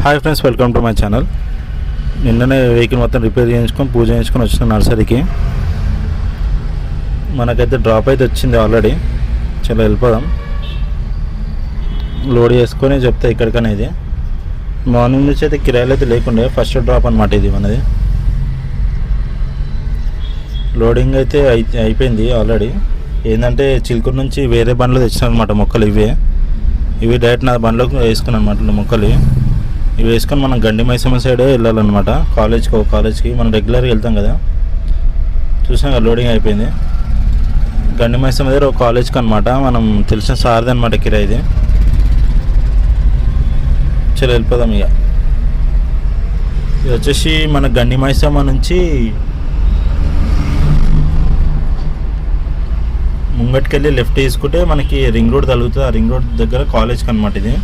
Hi friends, welcome to my channel. నిన్ననే vehicle మొత్తం repair చేయించుకొని పూజ చేయించుకొని వచ్చిన నర్సరీకి. మనకైతే డ్రాప్ అయితే వచ్చింది ఆల్రెడీ. చాలా వెళ్ళిపోదాం, లోడ్ చేసుకొని చెప్తే ఇక్కడికనే. ఇది మార్నింగ్ నుంచి అయితే కిరాయిలు అయితే లేకుండే, ఫస్ట్ డ్రాప్ అనమాట ఇది మనది. లోడింగ్ అయితే అయిపోయింది ఆల్రెడీ. ఏంటంటే చిలుకూరు నుంచి వేరే బండ్లు తెచ్చిన అనమాట మొక్కలు. ఇవి డైరెక్ట్ నా బండ్లోకి వేసుకున్నాను అనమాట మొక్కలు. ఇవి వేసుకొని మనం గండి మైసమ్మ సైడే వెళ్ళాలన్నమాట. కాలేజ్కి మనం రెగ్యులర్గా వెళ్తాం కదా. చూసాం కదా, లోడింగ్ అయిపోయింది. గండి మైసమ్మ దగ్గర ఒక కాలేజ్కి అనమాట, మనం తెలిసిన సార్ది అనమాట కిరాయిది. చలో వెళ్ళిపోదాం ఇక. ఇది వచ్చేసి మన గండి మైసమ్మ నుంచి ముంగట్కెళ్ళి లెఫ్ట్ తీసుకుంటే మనకి రింగ్ రోడ్ తగులుతుంది. ఆ రింగ్ రోడ్ దగ్గర కాలేజ్కి అనమాట ఇది.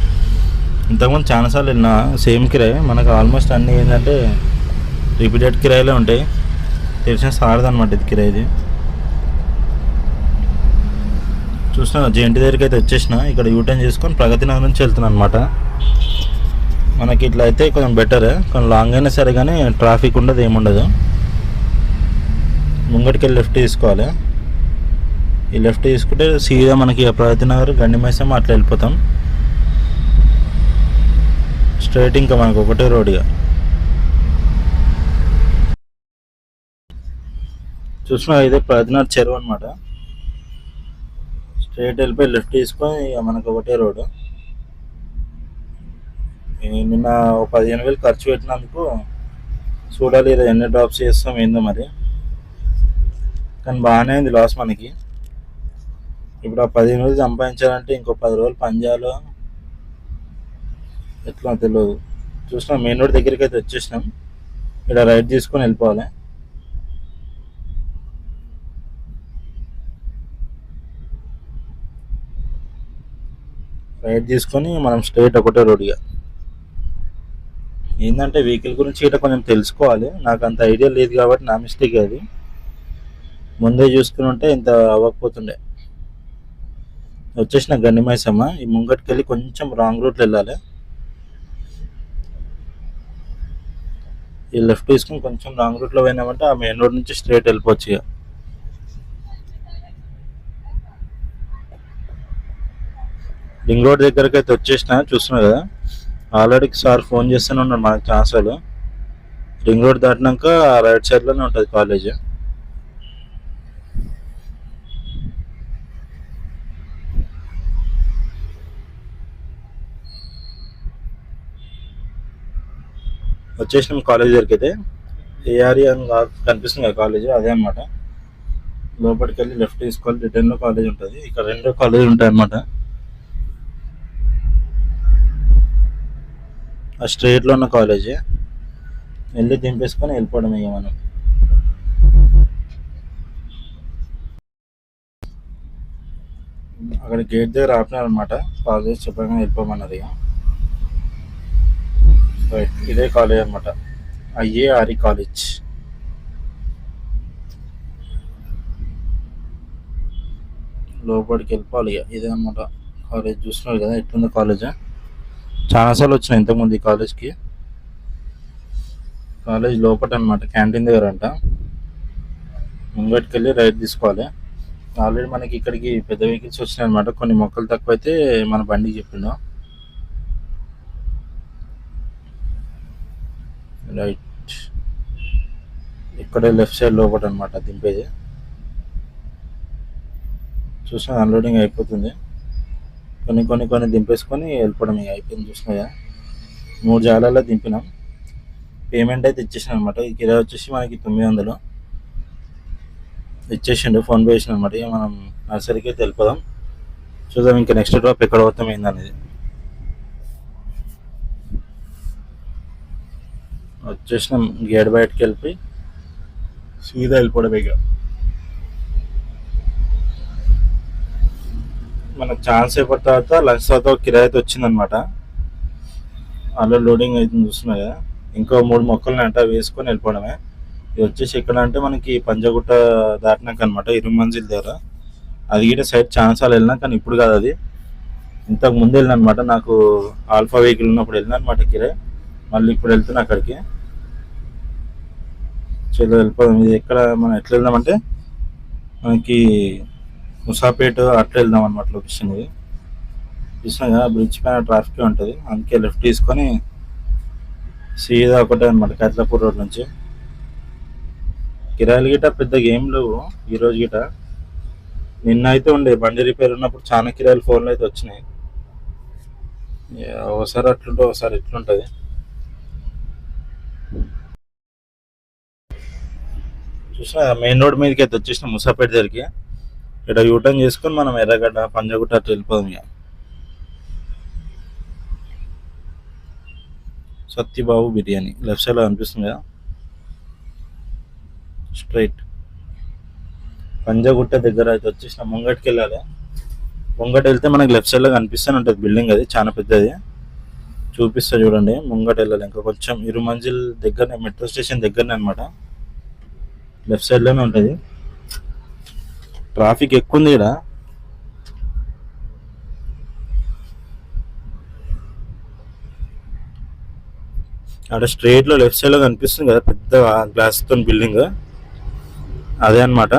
ఇంతకుముందు చాలాసార్లు వెళ్ళిన సేమ్ కిరాయి. మనకు ఆల్మోస్ట్ అన్నీ ఏంటంటే రిపీటెడ్ కిరాయిలే ఉంటాయి. తెలిసిన సారది అనమాట ఇది కిరాయిది. చూసిన జేఎన్టీ దగ్గరికి అయితే వచ్చేసిన. ఇక్కడ యూటర్న్ చేసుకొని ప్రగతి నగర్ నుంచి వెళ్తున్నాను అనమాట. మనకి ఇట్లా అయితే కొంచెం బెటర్. కొంచెం లాంగ్ అయినా సరే కానీ ట్రాఫిక్ ఉండదు, ఏముండదు. ముంగటికి వెళ్ళి లెఫ్ట్ తీసుకోవాలి. ఈ లెఫ్ట్ తీసుకుంటే సీదా మనకి ప్రగతి నగర్, గండి మైసమ్మ అట్లా వెళ్ళిపోతాం స్ట్రైట్. ఇంకా మనకు ఒకటే రోడ్గా చూసినా ఇదే ప్రగతినగర్ చెరువు అనమాట. స్ట్రైట్ వెళ్ళిపోయి లెఫ్ట్ తీసుకొని ఇక మనకు ఒకటే రోడ్డు. నిన్న 15,000 ఖర్చు పెట్టినందుకు చూడాలి ఇది ఎన్ని డ్రాప్స్ చేస్తాం ఏందో మరి. కానీ బాగానే ఉంది లాస్ మనకి. ఇప్పుడు ఆ 15,000 సంపాదించాలంటే ఇంకో 10 రోజులు పని చేయాలో ఎట్లా తెలియదు. చూసినాం మెయిన్ రోడ్ దగ్గరికి అయితే వచ్చేసినాం. ఇక్కడ రైట్ తీసుకొని వెళ్ళిపోవాలి. రైట్ తీసుకొని మనం స్ట్రైట్ ఒకటే రోడ్గా. ఏంటంటే వెహికల్ గురించి ఇట్లా కొంచెం తెలుసుకోవాలి. నాకు అంత ఐడియా లేదు కాబట్టి నా మిస్టేక్ అది. ముందే చూసుకుని ఉంటే ఇంత అవ్వకపోతుండే. వచ్చేసిన గండి మైసమ్మ. ఈ ముంగటికి వెళ్ళి కొంచెం రాంగ్ రూట్లో వెళ్ళాలి. ఈ లెఫ్ట్ తీసుకుని కొంచెం రాంగ్ రూట్లో పోయినామంటే ఆ మెయిన్ రోడ్ నుంచి స్ట్రైట్ వెళ్ళిపోవచ్చు. ఇక రింగ్ రోడ్ దగ్గరికి అయితే వచ్చేసిన. చూస్తున్నా కదా, ఆల్రెడీ సార్ ఫోన్ చేస్తూనే ఉన్నాడు మనకు ఛాన్సాలు. రింగ్ రోడ్ దాటినాక రైట్ సైడ్లోనే ఉంటుంది కాలేజ్. వచ్చేసినాం కాలేజ్ దగ్గరికి. అయితే ఏఆర్ఈ అని కనిపిస్తుంది కదా కాలేజ్, అదే అనమాట. లోపలికి వెళ్ళి లెఫ్ట్ తీసుకోవాలి. రిటర్న్లో కాలేజ్ ఉంటుంది. ఇక్కడ 2 కాలేజీలు ఉంటాయి అనమాట. ఆ స్ట్రైట్లో ఉన్న కాలేజీ వెళ్ళి దింపేసుకొని వెళ్ళిపోవడం ఇక మనం. అక్కడ గేట్ దగ్గర ఆపినారనమాట. కాలేజ్ చెప్పగానే వెళ్ళిపోమన్నారు. ఇక ఇదే కాలేజ్ అనమాట, ఐఏఆర్ఈ కాలేజ్. లోపలికి వెళ్ళిపోవాలి. ఇక ఇదే అనమాట కాలేజ్. చూస్తున్నారు కదా ఎట్లుందో కాలేజ్. చాలాసార్లు వచ్చినాయి ఇంతకుముందు ఈ కాలేజ్కి. కాలేజ్ లోపల అనమాట, క్యాంటీన్ దగ్గర అంట. ముంగటికి వెళ్ళి రైట్ తీసుకోవాలి. ఆల్రెడీ మనకి ఇక్కడికి పెద్ద వెహికల్స్ వచ్చినాయి అనమాట. కొన్ని మొక్కలు తక్కువైతే మన బండికి చెప్పిండు. రైట్ ఇక్కడే లెఫ్ట్ సైడ్ లోపల అనమాట దింపేది. చూసినా అన్లోడింగ్ అయిపోతుంది. కొన్ని దింపేసుకొని వెళ్ళిపోవడం ఇక అయిపోయింది. చూసినా 3 జాగాలలో దింపినాం. పేమెంట్ అయితే ఇచ్చేసాను అనమాట. ఈ కిరాయి వచ్చేసి మనకి 900 ఇచ్చేసిండు. ఫోన్ పే చేసిన అనమాట. ఇక మనం నర్సరీకి అయితే వెళ్ళిపోదాం. చూద్దాం ఇంకా నెక్స్ట్ డ్రాప్ ఎక్కడ పోతాం ఏందనేది. వచ్చేసినాం. గేట్ బయటకి వెళ్ళిపోయి సీదా వెళ్ళిపోవడం ఇక. మనకు ఛాన్స్ అయిపోయిన తర్వాత లంచ్ తర్వాత కిరాయి అయితే వచ్చిందనమాట. అలా లోడింగ్ అవుతుంది. చూస్తున్నాయి కదా, ఇంకో 3 మొక్కలని అంట వేసుకొని వెళ్ళిపోవడమే. ఇది వచ్చేసి ఎక్కడ అంటే మనకి పంజగుట్ట దాటినాక అనమాట, 20 మంజిల్ దగ్గర. అది కూడా సైడ్ ఛాన్సాలు వెళ్ళినా, కానీ ఇప్పుడు కాదు, అది ఇంతకు ముందు వెళ్ళిన అనమాట. నాకు ఆల్ఫా వెహికల్ ఉన్నప్పుడు వెళ్ళిన అనమాట కిరాయి. మళ్ళీ ఇప్పుడు వెళ్తున్నా అక్కడికి. చలో వెళ్ళిపోదాం. ఇది ఎక్కడ మనం ఎట్లా వెళ్దామంటే మనకి ముసాపేట అట్లా వెళ్దాం అనమాట లొకేషన్. ఇది చూసినా కదా బ్రిడ్జ్ పైన ట్రాఫిక్ ఉంటుంది, అందుకే లెఫ్ట్ తీసుకొని సీదా ఒకటే అనమాట కైతలాపూర్ రోడ్ నుంచి. కిరాయిలు గిట పెద్ద గేమ్ లేవు ఈరోజు గిట. నిన్న అయితే ఉండే బండి రిపేర్ ఉన్నప్పుడు చాలా కిరాయిలు ఫోన్లు అయితే వచ్చినాయి. ఒకసారి అట్లుంటే ఒకసారి ఎట్లుంటుంది. చూసినా మెయిన్ రోడ్ మీదకి అయితే వచ్చేసిన ముసాపేట దగ్గరికి. ఇక్కడ యూటర్న్ చేసుకొని మనం ఎర్రగడ్డ పంజగుట్ట అట్లా వెళ్ళిపోదాం. ఇక సత్యబాబు బిర్యానీ లెఫ్ట్ సైడ్లో కనిపిస్తుంది కదా, స్ట్రైట్ పంజగుట్ట దగ్గర అయితే వచ్చేసిన. ముంగటికి వెళ్ళాలి. ముంగట వెళ్తే మనకి లెఫ్ట్ సైడ్లో కనిపిస్తూనే ఉంటుంది బిల్డింగ్, అది చాలా పెద్దది. చూపిస్తా చూడండి. ముంగట వెళ్ళాలి ఇంకా కొంచెం, ఇరుమంజిల్ దగ్గరనే, మెట్రో స్టేషన్ దగ్గరనే అనమాట. లెఫ్ట్ సైడ్లోనే ఉంటుంది. ట్రాఫిక్ ఎక్కువ ఉంది ఇక్కడ. అక్కడ స్ట్రైట్లో లెఫ్ట్ సైడ్లో కనిపిస్తుంది కదా పెద్ద గ్లాస్తో బిల్డింగ్, అదే అనమాట.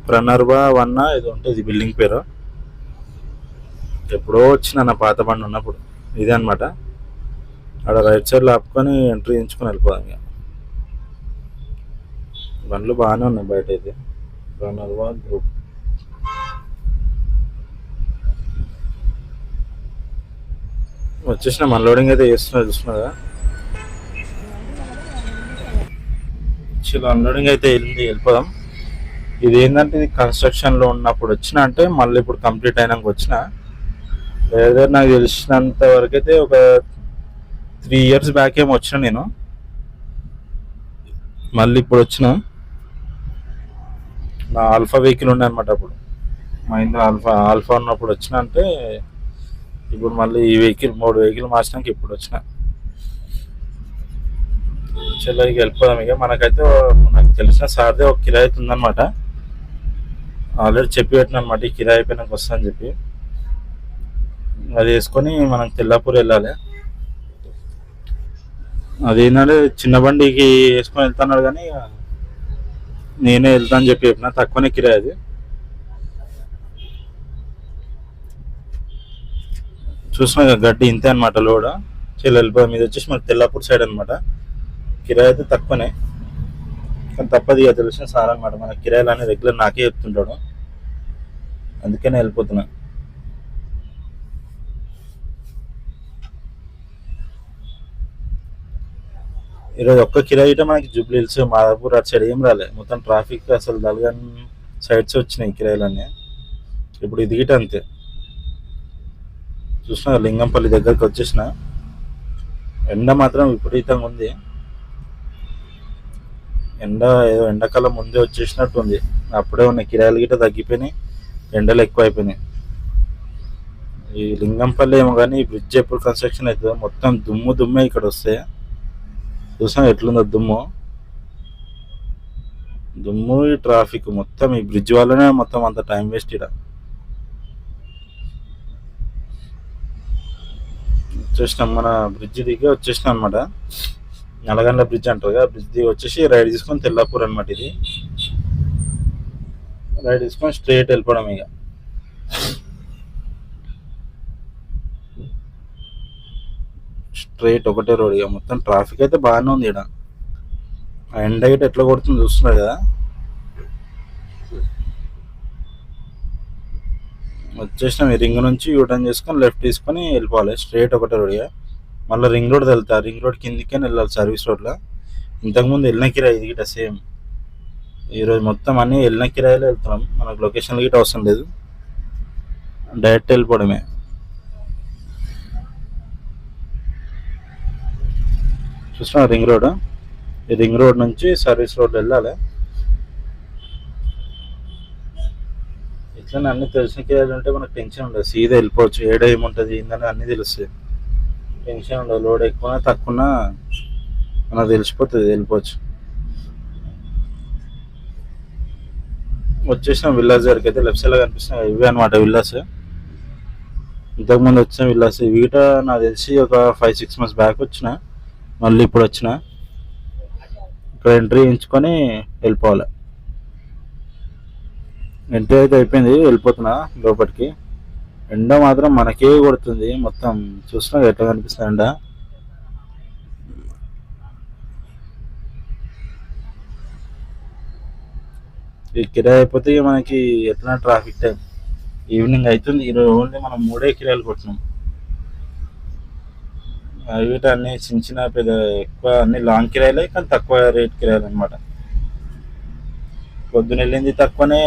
ప్రణర్వ వన్ ఇది ఉంటుంది బిల్డింగ్ పేరు. ఎప్పుడో వచ్చిన నా పాత బండి ఉన్నప్పుడు. ఇదే అనమాట. అక్కడ రైట్ సైడ్లో ఆపుకొని ఎంట్రీ చేయించుకొని వెళ్ళిపోదాం. ఇక బండ్లు బాగానే ఉన్నాయి బయట అయితే. ప్రణర్వ గ్రూప్ వచ్చేసిన. మన లోడింగ్ అయితే చేస్తున్నా, చూస్తున్నా కదా. చిలో అన్లోడింగ్ అయితే వెళ్ళిపోదాం. ఇది ఏంటంటే ఇది కన్స్ట్రక్షన్లో ఉన్నప్పుడు వచ్చిన, అంటే మళ్ళీ ఇప్పుడు కంప్లీట్ అయినాక వచ్చిన. లేదా నాకు తెలిసినంత వరకు అయితే ఒక 3 years బ్యాక్ ఏమో వచ్చిన నేను. మళ్ళీ ఇప్పుడు వచ్చిన. నా ఆల్ఫా వెహికల్ ఉండే అనమాట అప్పుడు, మహీంద్రా ఆల్ఫా ఉన్నప్పుడు వచ్చిన. అంటే ఇప్పుడు మళ్ళీ ఈ వెహికల్ 3 వెహికల్ మార్చినాక ఇప్పుడు వచ్చిన. చెల్లెకి వెళ్ళిపోదాం. ఇక మనకైతే నాకు తెలిసిన సార్దే ఒక కిరాయి అయితే ఉందన్నమాట. ఆల్రెడీ చెప్పి పెట్టిన అనమాట, ఈ కిరాయి అయిపోయినాక వస్తా అని చెప్పి. అది వేసుకొని మనం తెల్లాపూర్ వెళ్ళాలి. అదేంటంటే చిన్న బండికి వేసుకొని వెళ్తున్నాడు, కానీ నేనే వెళ్తా అని చెప్పి చెప్పిన. తక్కువనే కిరాయి అది. చూసినా గడ్డి ఇంతే అనమాట లోడ్. చెల్లి వెళ్ళిపోయాం. ఇది వచ్చేసి మనకి తెల్లాపూర్ సైడ్ అనమాట. కిరాయి అయితే తక్కువనే, కానీ తప్పదు ఇక. తెలిసిన సార్ అనమాట, మన కిరాయిలు అనేది రెగ్యులర్ నాకే చెప్తుంటాడు, అందుకనే వెళ్ళిపోతున్నా. ఈరోజు ఒక్క కిరాయి మనకి జూబ్లీ హిల్స్ మాదాపూర్ అటు సైడ్ ఏం రాలే. మొత్తం ట్రాఫిక్ అసలు దల్గన్ సైడ్స్ వచ్చినాయి కిరాయిలన్నీ. ఇప్పుడు ఇది గిట అంతే. చూసిన లింగంపల్లి దగ్గరికి వచ్చేసిన. ఎండ మాత్రం విపరీతంగా ఉంది. ఎండ ఏదో ఎండాకాలం ముందే వచ్చేసినట్టు ఉంది. అప్పుడే ఉన్న కిరాయిలు గిట్ట తగ్గిపోయినాయి, ఎండలు ఎక్కువ అయిపోయినాయి. ఈ లింగంపల్లి ఏమో కానీ ఈ బ్రిడ్జ్ ఎప్పుడు కన్స్ట్రక్షన్ అవుతుందో మొత్తం దుమ్ము దుమ్మే ఇక్కడ వస్తే. చూసాం ఎట్లుందో దుమ్ము దుమ్ము, ఈ ట్రాఫిక్ మొత్తం ఈ బ్రిడ్జ్ వల్లనే మొత్తం అంత టైం వేస్ట్. ఇక్కడ వచ్చేసినాం, మన బ్రిడ్జ్ దిగి వచ్చేసినాం అనమాట. నల్లగండ్ల బ్రిడ్జ్ అంటారు కదా, బ్రిడ్జ్ దిగి వచ్చేసి రైడ్ తీసుకొని తెల్లాపూర్ అనమాట. ఇది రైడ్ తీసుకొని స్ట్రైట్ వెళ్ళిపోవడం. ఇక స్ట్రైట్ ఒకటే రోడ్. ఇక మొత్తం ట్రాఫిక్ అయితే బాగానే ఉంది. ఇక్కడ ఆ ఎండ గిట్ట ఎట్లా కొడుతుంది చూస్తున్నారు కదా. వచ్చేసినాం. ఈ రింగ్ నుంచి యూటర్న్ చేసుకొని లెఫ్ట్ తీసుకొని వెళ్ళిపోవాలి. స్ట్రైట్ ఒకటే రోడ్. ఇక మళ్ళీ రింగ్ రోడ్ వెళ్తా, రింగ్ రోడ్ కిందికే వెళ్ళాలి సర్వీస్ రోడ్లో. ఇంతకుముందు వెళ్ళిన కిరాయి ఇది గిట్ట సేమ్. ఈరోజు మొత్తం అన్నీ వెళ్ళిన కిరాయిలో వెళ్తున్నాం. మనకు లొకేషన్లు గిట్ట అవసరం లేదు, డైరెక్ట్ వెళ్ళిపోవడమే. చూస్తున్నా రింగ్ రోడ్. ఈ రింగ్ రోడ్ నుంచి సర్వీస్ రోడ్ వెళ్ళాలి. ఇట్లనే అన్ని తెలిసిన కిరాయిలు ఉంటే మనకు టెన్షన్ ఉండదు, సీదా వెళ్ళిపోవచ్చు. ఏడ ఏముంటుంది ఏందని అన్నీ తెలుస్తాయి, టెన్షన్ ఉండదు. లోడ్ ఎక్కువ తక్కువ మనకు తెలిసిపోతుంది, వెళ్ళిపోవచ్చు. వచ్చేసిన విల్లాస్ దగ్గరికి అయితే లెఫ్ట్ సైడ్లో కనిపిస్తున్నాయి ఇవే అనమాట విల్లాస్. ఇంతకుముందు వచ్చిన విల్లాస్ వీట నాకు తెలిసి ఒక 5-6 months బ్యాక్ వచ్చిన. మళ్ళీ ఇప్పుడు వచ్చిన ఇక్కడ ఎంట్రీ ఎంచుకొని వెళ్ళిపోవాలి. ఎంట్రీ అయితే అయిపోయింది, వెళ్ళిపోతున్నా లోపలికి. ఎండ మాత్రం మనకే కొడుతుంది, మొత్తం చూసినా ఎట్లా కనిపిస్తుంది ఎండ. ఈ కిరాయి అయిపోతే మనకి ఎట్లా ట్రాఫిక్ టైం ఈవినింగ్ అవుతుంది. ఈరోజు ఓన్లీ మనం 3 కిరాయిలు కొట్టినాం. అవి అన్ని చిన్న చిన్న పెద్ద ఎక్కువ అన్ని లాంగ్ కిరాయిలే, కానీ తక్కువ రేట్ కిరాయిలు అనమాట. పొద్దున వెళ్ళింది తక్కువనే,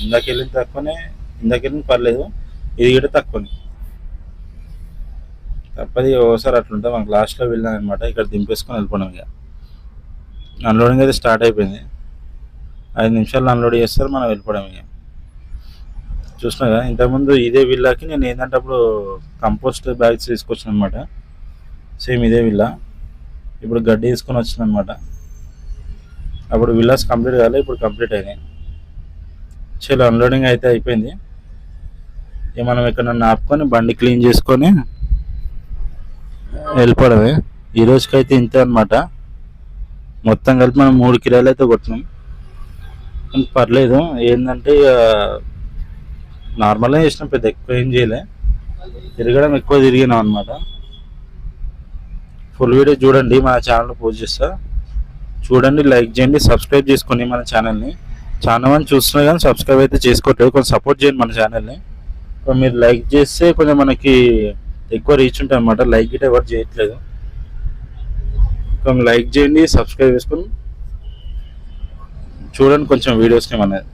ఇందాక వెళ్ళింది తక్కువనే, ఇందాక వెళ్ళింది పర్లేదు, ఇది కూడా తక్కువనే. తప్పది ఓసారి అట్లుంటే మనకు లాస్ట్లో వెళ్ళాం అనమాట. ఇక్కడ దింపేసుకొని వెళ్ళిపోయినాం. ఇక అన్లోడింగ్ అయితే స్టార్ట్ అయిపోయింది. 5 నిమిషాలు అన్లోడ్ చేస్తారు, మనం వెళ్ళిపోవడం. ఇక చూసినా కదా ఇంతకుముందు ఇదే విల్లాకి నేను ఏంటంటే అప్పుడు కంపోస్ట్ బ్యాగ్స్ తీసుకొచ్చాను అనమాట. సేమ్ ఇదే విల్లా, ఇప్పుడు గడ్డి తీసుకొని వచ్చింది అనమాట. అప్పుడు విల్లాస్ కంప్లీట్ కాలే, ఇప్పుడు కంప్లీట్ అయినాయి. చలో అన్లోడింగ్ అయితే అయిపోయింది. ఇక మనం ఇక్కడ నన్ను ఆపుకొని బండి క్లీన్ చేసుకొని వెళ్ళిపోవడమే. ఈ రోజుకైతే ఇంతే అనమాట. మొత్తం కలిపి మనం 3 కిరాయిలు అయితే కొట్టినాం. పర్లేదు, ఏంటంటే ఇక నార్మల్గా చేసినాం, పెద్ద ఎక్కువ ఏం చేయలే. తిరగడం ఎక్కువ తిరిగినాం అనమాట. ఫుల్ వీడియో చూడండి, మన ఛానల్లో పోస్ట్ చేస్తా, చూడండి, లైక్ చేయండి, సబ్స్క్రైబ్ చేసుకోండి మన ఛానల్ని. చాలా మంది చూస్తున్నారు కానీ సబ్స్క్రైబ్ అయితే చేసుకోవట్లేదు, కొంచెం సపోర్ట్ చేయండి మన ఛానల్ని. మీరు లైక్ చేస్తే కొంచెం మనకి ఎక్కువ రీచ్ ఉంటుంది అనమాట. లైక్ గిట్ట ఎవరు చేయట్లేదు, కొంచెం లైక్ చేయండి, సబ్స్క్రైబ్ చేసుకొని చూడండి కొంచెం వీడియోస్ని మనది.